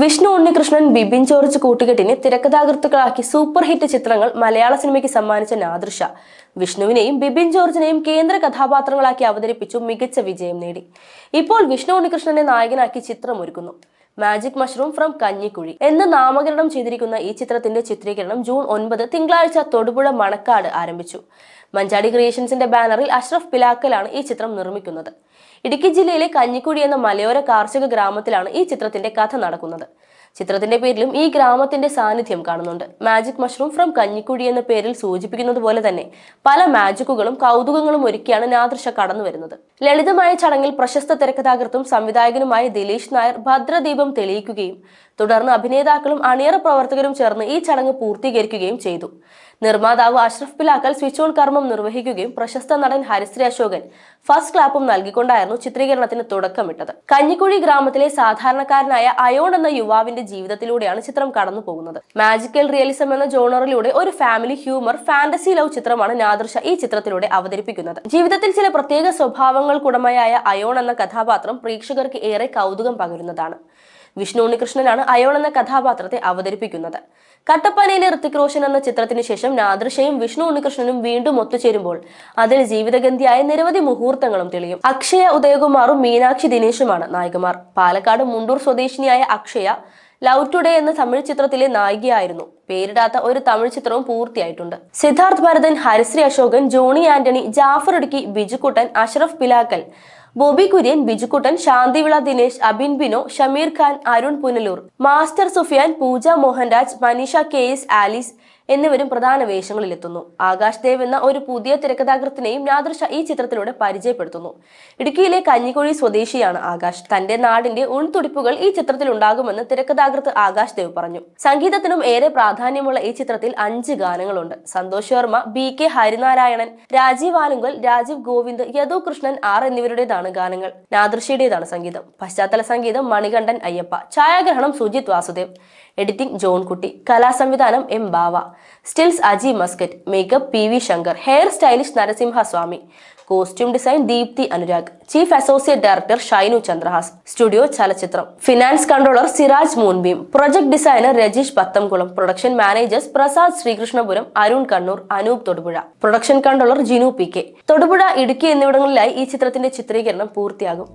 വിഷ്ണു ഉണ്ണികൃഷ്ണൻ, ബിബിൻ ജോർജ് കൂട്ടുകെട്ടിനെ തിരക്കഥാകൃത്തുക്കളാക്കി super hit ചിത്രങ്ങൾ മലയാള സിനിമയ്ക്ക് സമ്മാനിച്ച നാദിർഷ വിഷ്ണുവിനെയും ബിബിൻ ജോർജിനെയും കേന്ദ്ര കഥാപാത്രങ്ങളാക്കി അവതരിപ്പിച്ചു മികച്ച വിജയം നേടി. ഇപ്പോൾ വിഷ്ണു ഉണ്ണികൃഷ്ണനെ നായകനാക്കി ചിത്രമൊരുക്കുന്നു. മാജിക് മഷ്റൂം ഫ്രം കഞ്ഞിക്കുഴി എന്ന് നാമകരണം ചെയ്തിരിക്കുന്ന ഈ ചിത്രത്തിന്റെ ചിത്രീകരണം ജൂൺ 9 തിങ്കളാഴ്ച തൊടുപുഴ മണക്കാട് ആരംഭിച്ചു. മഞ്ചാടി ക്രിയേഷൻസിന്റെ ബാനറിൽ അഷ്റഫ് പിലാക്കലാണ് ഈ ചിത്രം നിർമ്മിക്കുന്നത്. ഇടുക്കി ജില്ലയിലെ കഞ്ഞിക്കുഴി എന്ന മലയോര കാർഷിക ഗ്രാമത്തിലാണ് ഈ ചിത്രത്തിന്റെ കഥ നടക്കുന്നത്. ചിത്രത്തിന്റെ പേരിലും ഈ ഗ്രാമത്തിന്റെ സാന്നിധ്യം കാണുന്നുണ്ട്. മാജിക് മഷ്റൂം ഫ്രം കഞ്ഞിക്കുഴി എന്ന പേരിൽ സൂചിപ്പിക്കുന്നത് പോലെ തന്നെ പല മാജിക്കുകളും കൗതുകങ്ങളും ഒരുക്കിയാണ് നാദിർഷ കടന്നു വരുന്നത്. ലളിതമായ ചടങ്ങിൽ പ്രശസ്ത തിരക്കഥാകൃത്തും സംവിധായകനുമായ ദിലീഷ് നായർ ഭദ്രദീപം തെളിയിക്കുകയും തുടർന്ന് അഭിനേതാക്കളും അണിയറ പ്രവർത്തകരും ചേർന്ന് ഈ ചടങ്ങ് പൂർത്തീകരിക്കുകയും ചെയ്തു. നിർമ്മാതാവ് അഷ്റഫ് പിലാക്കൽ സ്വിച്ച് ഓൺ കർമ്മം നിർവഹിക്കുകയും പ്രശസ്ത നടൻ ഹരിശ്രീ അശോകൻ ഫസ്റ്റ് ക്ലാപ്പും നൽകിക്കൊണ്ടായിരുന്നു ചിത്രീകരണത്തിന് തുടക്കമിട്ടത്. കഞ്ഞിക്കുഴി ഗ്രാമത്തിലെ സാധാരണക്കാരനായ അയോൺ എന്ന യുവാവിന്റെ ജീവിതത്തിലൂടെയാണ് ചിത്രം കടന്നു പോകുന്നത്. മാജിക്കൽ റിയലിസം എന്ന ജോണറിലൂടെ ഒരു ഫാമിലി ഹ്യൂമർ ഫാന്റസി ലവ് ചിത്രമാണ് നാദിർഷ ഈ ചിത്രത്തിലൂടെ അവതരിപ്പിക്കുന്നത്. ജീവിതത്തിൽ ചില പ്രത്യേക സ്വഭാവങ്ങൾക്കുടമയായ അയോൺ എന്ന കഥാപാത്രം പ്രേക്ഷകർക്ക് ഏറെ കൗതുകം പകരുന്നതാണ്. വിഷ്ണു ഉണ്ണികൃഷ്ണനാണ് അയോൺ എന്ന കഥാപാത്രത്തെ അവതരിപ്പിക്കുന്നത്. കട്ടപ്പനയിലെ ഋത്തിക് റോഷൻ എന്ന ചിത്രത്തിന് ശേഷം നാദിർഷയും വിഷ്ണു ഉണ്ണികൃഷ്ണനും വീണ്ടും ഒത്തുചേരുമ്പോൾ അതിൽ ജീവിതഗന്ധിയായ നിരവധി മുഹൂർത്തങ്ങളും തെളിയും. അക്ഷയ ഉദയകുമാറും മീനാക്ഷി ദിനേശുമാണ് നായികമാർ. പാലക്കാട് മുണ്ടൂർ സ്വദേശിനിയായ അക്ഷയ ലവ് ടുഡേ എന്ന തമിഴ് ചിത്രത്തിലെ നായികയായിരുന്നു. പേരിടാത്ത ഒരു തമിഴ് ചിത്രവും പൂർത്തിയായിട്ടുണ്ട്. സിദ്ധാർത്ഥ് ഭരതൻ, ഹരിശ്രീ അശോകൻ, ജോണി ആന്റണി, ജാഫർ ഇടുക്കി, ബിജുക്കുട്ടൻ, അഷ്റഫ് പിലാക്കൽ, ബോബി കുര്യൻ, ബിജുക്കുട്ടൻ, ശാന്തിവിള ദിനേശ്, അബിൻ ബിനോ, ഷമീർ ഖാൻ, അരുൺ പുനലൂർ, മാസ്റ്റർ സുഫിയാൻ, പൂജ മോഹൻരാജ്, മനീഷ KS, ആലീസ് എന്നിവരും പ്രധാന വേഷങ്ങളിലെത്തുന്നു. ആകാശ് ദേവ് എന്ന ഒരു പുതിയ തിരക്കഥാകൃത്തിനെയും നാദിർഷ ഈ ചിത്രത്തിലൂടെ പരിചയപ്പെടുത്തുന്നു. ഇടുക്കിയിലെ കഞ്ഞിക്കുഴി സ്വദേശിയാണ് ആകാശ്. തന്റെ നാടിന്റെ ഉൾത്തുടിപ്പുകൾ ഈ ചിത്രത്തിൽ ഉണ്ടാകുമെന്ന് തിരക്കഥാകൃത്ത് ആകാശ് ദേവ് പറഞ്ഞു. സംഗീതത്തിനും ഏറെ പ്രാധാന്യമുള്ള ഈ ചിത്രത്തിൽ 5 ഗാനങ്ങളുണ്ട്. സന്തോഷ് വർമ്മ, BK ഹരിനാരായണൻ, രാജീവ് ആലുങ്കൽ, രാജീവ് ഗോവിന്ദ്, യദു കൃഷ്ണൻ R എന്നിവരുടേതാണ് ഗാനങ്ങൾ. നാദിർഷയുടേതാണ് സംഗീതം. പശ്ചാത്തല സംഗീതം മണികണ്ഠൻ അയ്യപ്പ, ഛായാഗ്രഹണം സുജിത് വാസുദേവ്, എഡിറ്റിംഗ് ജോൺ കുട്ടി, കലാസംവിധാനം M Bava, stills Aji Muscat, makeup PV Shankar, hair stylish Narasimha Swami, costume design Deepti Anurag, chief associate director Shinu Chandrahas, studio Chalachithram, finance controller Siraj moonbeam, project designer Rajeesh Pathamkulam, production managers Prasad Sreekrishnapuram, Arun Kannur, Anoop Thodupuzha, production controller Jinu PK. Thodupuzha, Idukki എന്നിവിടങ്ങളിലായി ഈ ചിത്രത്തിന്റെ ചിത്രീകരണം പൂർത്തിയാകും.